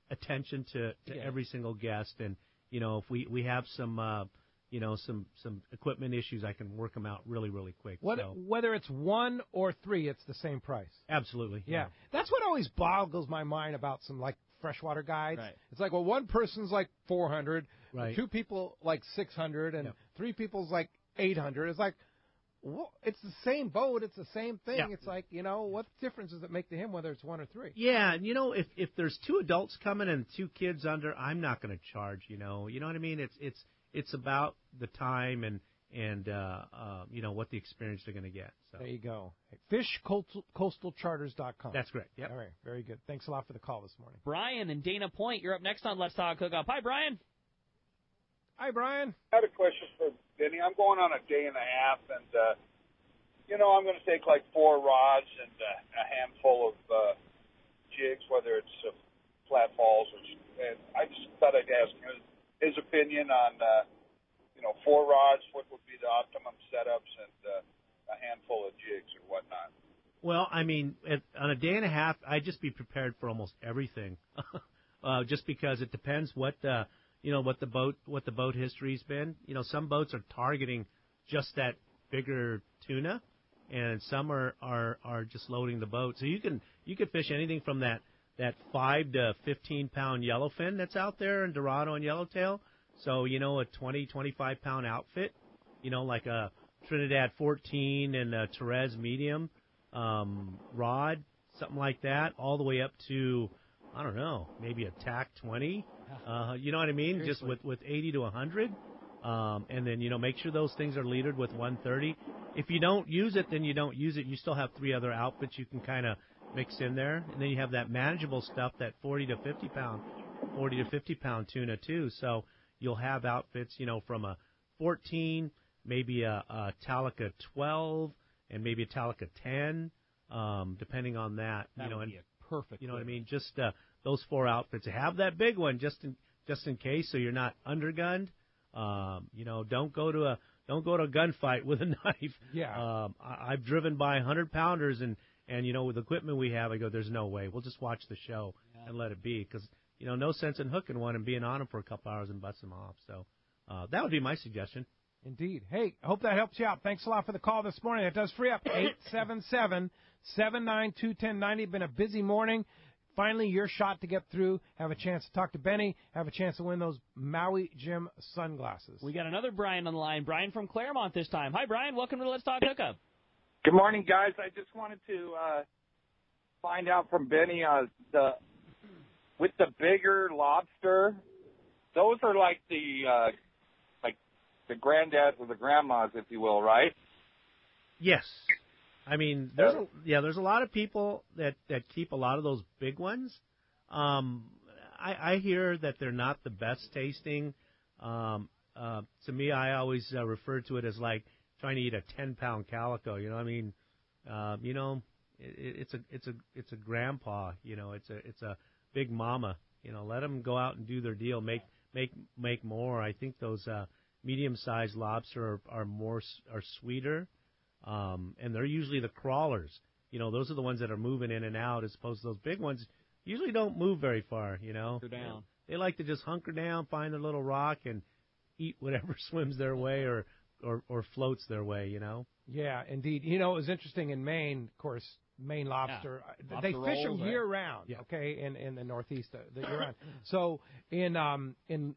attention to every single guest, and if we have some some equipment issues, I can work them out really quick. Whether it's 1 or 3, it's the same price. Absolutely. Yeah. That's what always boggles my mind about some freshwater guides. Right. It's like, well, one person's like 400, right. 2 people like 600, and 3 people's like 800. It's like, well, it's the same boat. It's the same thing. Yeah. It's like, what difference does it make to him whether it's 1 or 3? Yeah, and if there's 2 adults coming and 2 kids under, I'm not going to charge. You know what I mean? It's about the time and what the experience they're going to get. So. There you go. FishCoastalCharters.com. That's correct. Yep. All right. Very good. Thanks a lot for the call this morning. Brian in Dana Point, you're up next on Let's Talk Hookup. Hi, Brian. Hi, Brian. I had a question for Benny. I'm going on a day and a half, and, I'm going to take like 4 rods and a handful of jigs, whether it's flat falls. And I just thought I'd ask his opinion on, 4 rods, what would be the optimum setups, and a handful of jigs or whatnot. Well, I mean, on a day and a half, I'd just be prepared for almost everything, just because it depends what the boat history's been. Some boats are targeting just that bigger tuna, and some are just loading the boat. So you could fish anything from that 5 to 15 pound yellowfin that's out there in Dorado and Yellowtail. So a 20, 25 pound outfit, like a Trinidad 14 and a Therese medium rod, something like that, all the way up to, I don't know, maybe a TAC 20. You know what I mean? Seriously. Just with 80 to 100. And then, make sure those things are leadered with 130. If you don't use it, then you don't use it. You still have 3 other outfits you can kind of mix in there. And then you have that manageable stuff, that 40 to 50 pound tuna too. So you'll have outfits, from a 14, maybe a Talica 12, and maybe a Talica 10, depending on that. That would be a perfect. What I mean? Just those 4 outfits. Have that big one just in case, so you're not undergunned. Don't go to a gunfight with a knife. Yeah. I've driven by 100-pounders and with the equipment we have, I go, there's no way. We'll just watch the show and let it be, because no sense in hooking one and being on them for a couple hours and busting them off. So that would be my suggestion. Indeed. Hey, I hope that helps you out. Thanks a lot for the call this morning. It does free up. 877-792-1090. Been a busy morning. Finally, your shot to get through, have a chance to talk to Benny, have a chance to win those Maui Jim sunglasses. We got another Brian on the line. Brian from Claremont this time. Hi, Brian. Welcome to Let's Talk Hookup. Good morning, guys. I just wanted to find out from Benny with the bigger lobster. Those are like the granddads or the grandmas, if you will, right? Yes. I mean, there's a lot of people that keep a lot of those big ones. I hear that they're not the best tasting. To me, I always refer to it as like trying to eat a 10-pound calico. You know, I mean, it's a grandpa. You know, it's a big mama. You know, let them go out and do their deal. Make more. I think those medium-sized lobster are sweeter. And they're usually the crawlers. You know, those are the ones that are moving in and out, as opposed to those big ones usually don't move very far, you know. Hunker down. They like to just hunker down, find their little rock, and eat whatever swims their way or floats their way, you know. Yeah, indeed. You know, it was interesting in Maine, of course, Maine lobster. Yeah. They Lobster fish them rolls, year-round, okay, in the Northeast, year-round. So in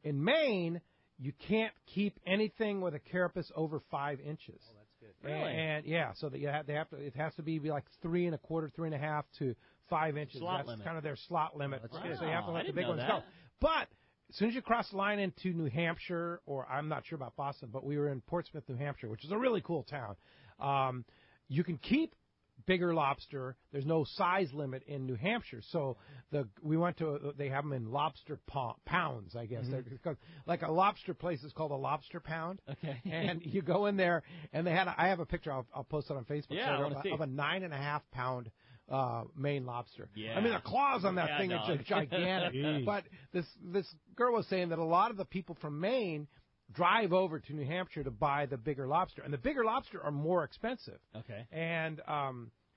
Maine, you can't keep anything with a carapace over 5 inches. Oh, that's good. Really? And yeah, so that it has to be like 3 1/4, 3 1/2 to 5 inches. Slot That's limit. kind of their slot limit. That's So good. you have to I let the didn't big know ones that. go. But as soon as you cross the line into New Hampshire, or I'm not sure about Boston, but we were in Portsmouth, New Hampshire, which is a really cool town. You can keep bigger lobster. There's no size limit in New Hampshire. So we went to, they have them in lobster pounds, I guess. Mm-hmm. Like a lobster place is called a lobster pound. Okay. And you go in there, and I have a picture, I'll post it on Facebook. Yeah, I want to see. Of a 9.5 pound Maine lobster. Yeah. I mean, the claws on that Yeah, thing no. are just gigantic. But this girl was saying that a lot of the people from Maine drive over to New Hampshire to buy the bigger lobster, and the bigger lobster are more expensive. Okay. And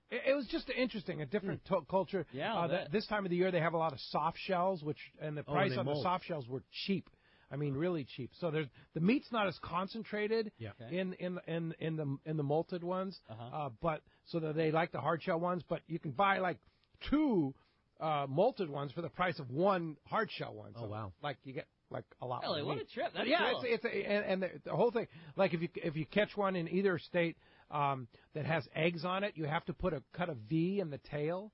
it was just interesting, a different culture. Yeah, this time of the year they have a lot of soft shells, and the price on mold. the soft shells were cheap. I mean, really cheap. So the meat's not as concentrated in the malted ones, but so that they like the hard shell ones. But you can buy like 2 malted ones for the price of 1 hard shell one. So, oh wow! Like you get like a lot. Really, more what meat. a trip! That's yeah, cool. and the whole thing. Like if you catch one in either state that has eggs on it, you have to cut a V in the tail,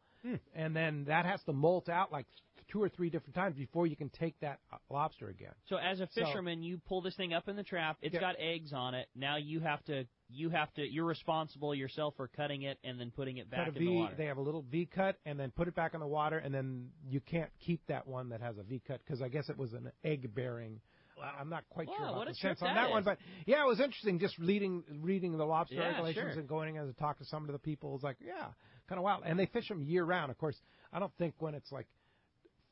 and then that has to molt out like 2 or 3 different times before you can take that lobster again. So as a fisherman, you pull this thing up in the trap. It's got eggs on it. Now you're responsible yourself for cutting it and then putting it back in the water. They have a little V cut, and then put it back in the water, and then you can't keep that one that has a V cut because I guess it was an egg bearing. I'm not quite sure about the sense on that one, but yeah, it was interesting just reading the lobster regulations and going in to talk to some of the people. It was like, yeah, kind of wild. And they fish them year round. Of course, I don't think when it's like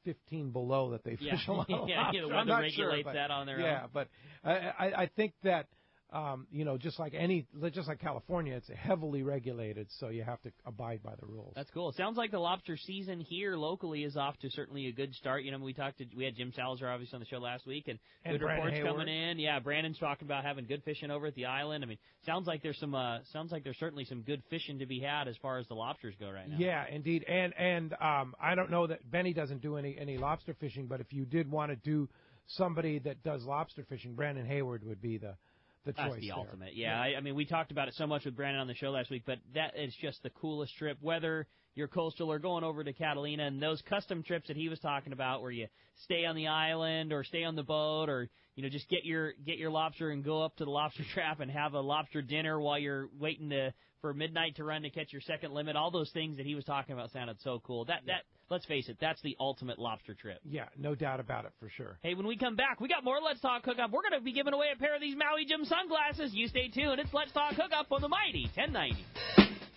15 below that they fish a lot of lobster. The weather regulates that on their own. Yeah, but I think that just like California, it's heavily regulated, so you have to abide by the rules. That's cool. It sounds like the lobster season here locally is off to certainly a good start. You know, we had Jim Salazar obviously on the show last week, and good Brandon reports Hayward. coming in. Yeah, Brandon's talking about having good fishing over at the island. I mean, sounds like there's certainly some good fishing to be had as far as the lobsters go right now. Yeah, indeed. And I don't know that Benny doesn't do any lobster fishing, but if you did want to do somebody that does lobster fishing, Brandon Hayward would be the choice. That's the there. ultimate. Yeah. I mean, we talked about it so much with Brandon on the show last week, but that is just the coolest trip, whether you're coastal or going over to Catalina, and those custom trips that he was talking about where you stay on the island or stay on the boat, or just get your lobster and go up to the lobster trap and have a lobster dinner while you're waiting for midnight to run to catch your second limit. All those things that he was talking about sounded so cool. That let's face it, that's the ultimate lobster trip. Yeah, no doubt about it, for sure. Hey, when we come back, we got more Let's Talk Hookup. We're going to be giving away a pair of these Maui Jim sunglasses. You stay tuned. It's Let's Talk Hookup on the Mighty 1090.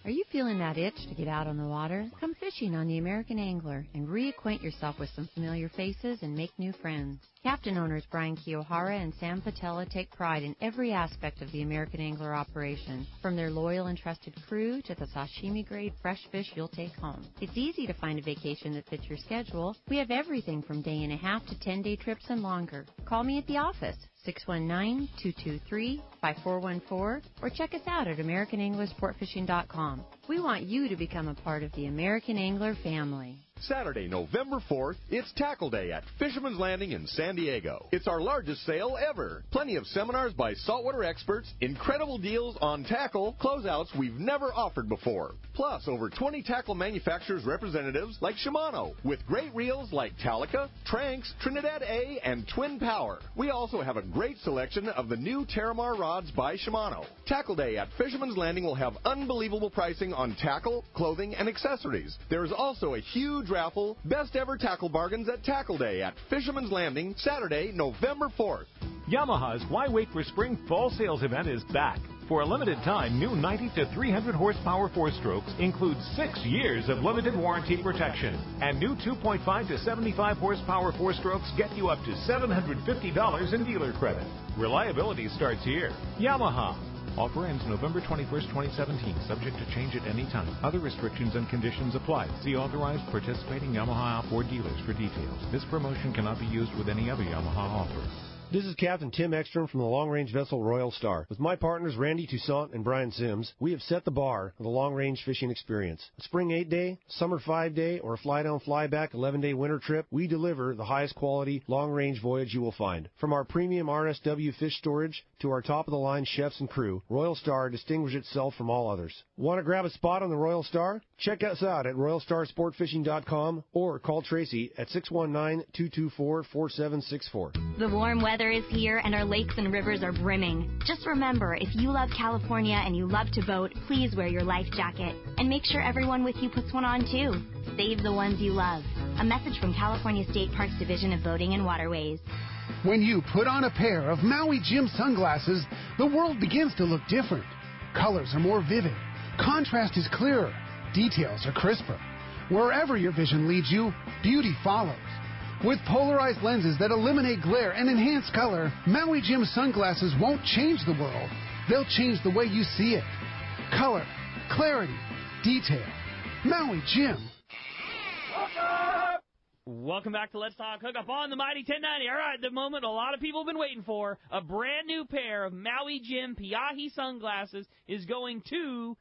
Are you feeling that itch to get out on the water? Come fishing on the American Angler and reacquaint yourself with some familiar faces and make new friends. Captain owners Brian Kiyohara and Sam Patella take pride in every aspect of the American Angler operation, from their loyal and trusted crew to the sashimi-grade fresh fish you'll take home. It's easy to find a vacation that fits your schedule. We have everything from day and a half to 10-day trips and longer. Call me at the office, 619-223-5414, or check us out at AmericanAnglerSportFishing.com. We want you to become a part of the American Angler family. Saturday, November 4th, it's Tackle Day at Fisherman's Landing in San Diego. It's our largest sale ever. Plenty of seminars by saltwater experts, incredible deals on tackle, closeouts we've never offered before. Plus, over 20 tackle manufacturers' representatives like Shimano, with great reels like Talica, Tranx, Trinidad A, and Twin Power. We also have a great selection of the new Terramar rods by Shimano. Tackle Day at Fisherman's Landing will have unbelievable pricing on tackle, clothing, and accessories. There is also a huge raffle, best ever tackle bargains at Tackle Day at Fisherman's Landing, Saturday, November 4th. Yamaha's Why Wait for Spring Fall Sales event is back. For a limited time, new 90 to 300 horsepower four-strokes include 6 years of limited warranty protection. And new 2.5 to 75 horsepower four-strokes get you up to $750 in dealer credit. Reliability starts here. Yamaha. Offer ends November 21st, 2017, subject to change at any time. Other restrictions and conditions apply. See authorized participating Yamaha outboard dealers for details. This promotion cannot be used with any other Yamaha offer. This is Captain Tim Ekstrom from the long-range vessel Royal Star. With my partners Randy Toussaint and Brian Sims, we have set the bar for the long-range fishing experience. A spring 8-day, summer 5-day, or a fly-down, fly-back 11-day winter trip, we deliver the highest quality long-range voyage you will find. From our premium RSW fish storage to our top-of-the-line chefs and crew, Royal Star distinguishes itself from all others. Want to grab a spot on the Royal Star? Check us out at RoyalStarSportFishing.com or call Tracy at 619-224-4764. The warm weather is here and our lakes and rivers are brimming. Just remember, if you love California and you love to boat, please wear your life jacket. And make sure everyone with you puts one on too. Save the ones you love. A message from California State Parks Division of Boating and Waterways. When you put on a pair of Maui Jim sunglasses, the world begins to look different. Colors are more vivid. Contrast is clearer. Details are crisper. Wherever your vision leads you, beauty follows. With polarized lenses that eliminate glare and enhance color, Maui Jim sunglasses won't change the world. They'll change the way you see it. Color, clarity, detail. Maui Jim. Welcome back to Let's Talk Hookup on the Mighty 1090. All right, the moment a lot of people have been waiting for. A brand new pair of Maui Jim Piahi sunglasses is going to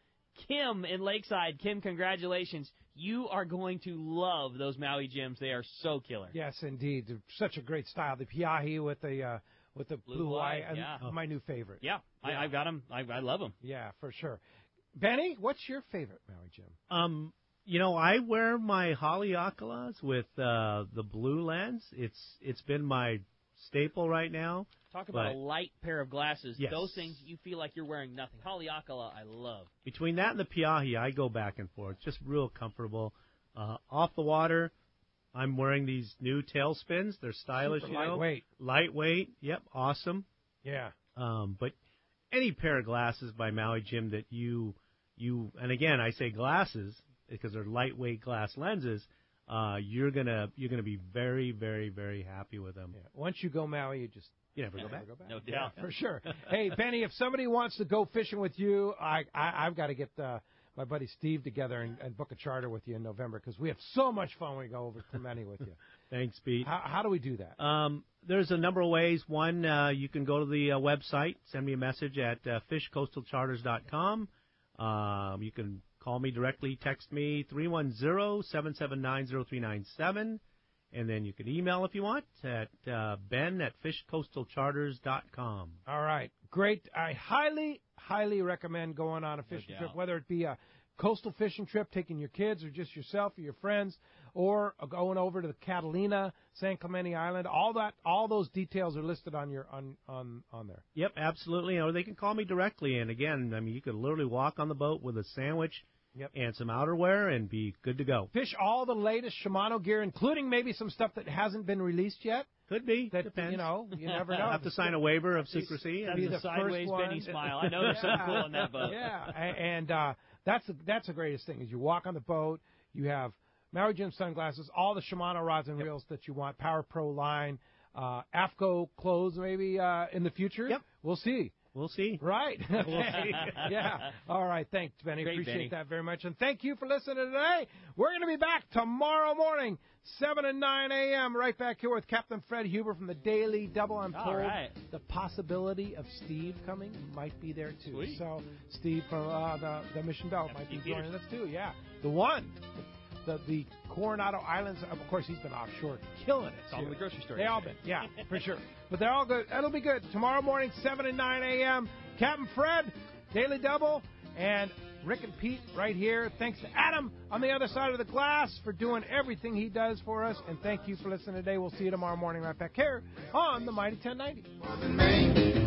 Kim in Lakeside. Kim, congratulations. You are going to love those Maui Jims. They are so killer. Yes, indeed. They're such a great style. The Piahi with the blue white, yeah. My new favorite. Yeah, yeah. I've got them. I love them. Yeah, for sure. Benny, what's your favorite Maui Jim? You know, I wear my Haleakalas with the blue lens. It's been my staple right now. Talk about a light pair of glasses. Yes. Those things, you feel like you're wearing nothing. Haleakala, I love. Between that and the Piahi, I go back and forth. Just real comfortable. Off the water, I'm wearing these new tailspins. They're stylish, Super lightweight. Lightweight. Yep, awesome. Yeah. But any pair of glasses by Maui Jim that you and again, I say glasses because they're lightweight glass lenses. You're gonna be very, very, very happy with them. Yeah. Once you go Maui, you never go back. No doubt. Yeah, for sure. Hey, Benny, if somebody wants to go fishing with you, I've got to get my buddy Steve together and book a charter with you in November because we have so much fun when we go over to Clemente with you. Thanks, Pete. How do we do that? There's a number of ways. One, you can go to the website, send me a message at fishcoastalcharters.com. You can call me directly, text me, 310-779-0397. And then you can email if you want at ben@fishcoastalcharters.com. All right. Great. I highly, highly recommend going on a fishing trip, whether it be a coastal fishing trip, taking your kids or just yourself or your friends, or going over to the Catalina, San Clemente Island. All those details are listed on your on there. Yep, absolutely. Or they can call me directly. And again, I mean, you could literally walk on the boat with a sandwich. Yep. And some outerwear and be good to go. Fish all the latest Shimano gear, including maybe some stuff that hasn't been released yet. Could be. That, depends. You know, you never know. Have to sign a waiver of secrecy. That's the sideways Benny smile. I know there's something cool on that boat. Yeah, and that's the greatest thing is you walk on the boat, you have Maui Jim sunglasses, all the Shimano rods and reels that you want, Power Pro line, AFCO clothes maybe in the future. Yep. We'll see. We'll see. Right. Okay. Yeah. All right. Thanks, Benny. Great, Appreciate Benny. that very much. And thank you for listening today. We're going to be back tomorrow morning, 7 and 9 a.m., right back here with Captain Fred Huber from the Daily Double. I'm told the possibility of Steve coming might be there, too. Sweet. So Steve from the Mission Belt might be joining us, too. Yeah. The one. The Coronado Islands, of course, he's been offshore killing it. It's all in the grocery store. They all been, yeah, for sure. But they're all good. It'll be good. Tomorrow morning, 7 and 9 a.m., Captain Fred, Daily Double, and Rick and Pete right here. Thanks to Adam on the other side of the glass for doing everything he does for us. And thank you for listening today. We'll see you tomorrow morning right back here on the Mighty 1090.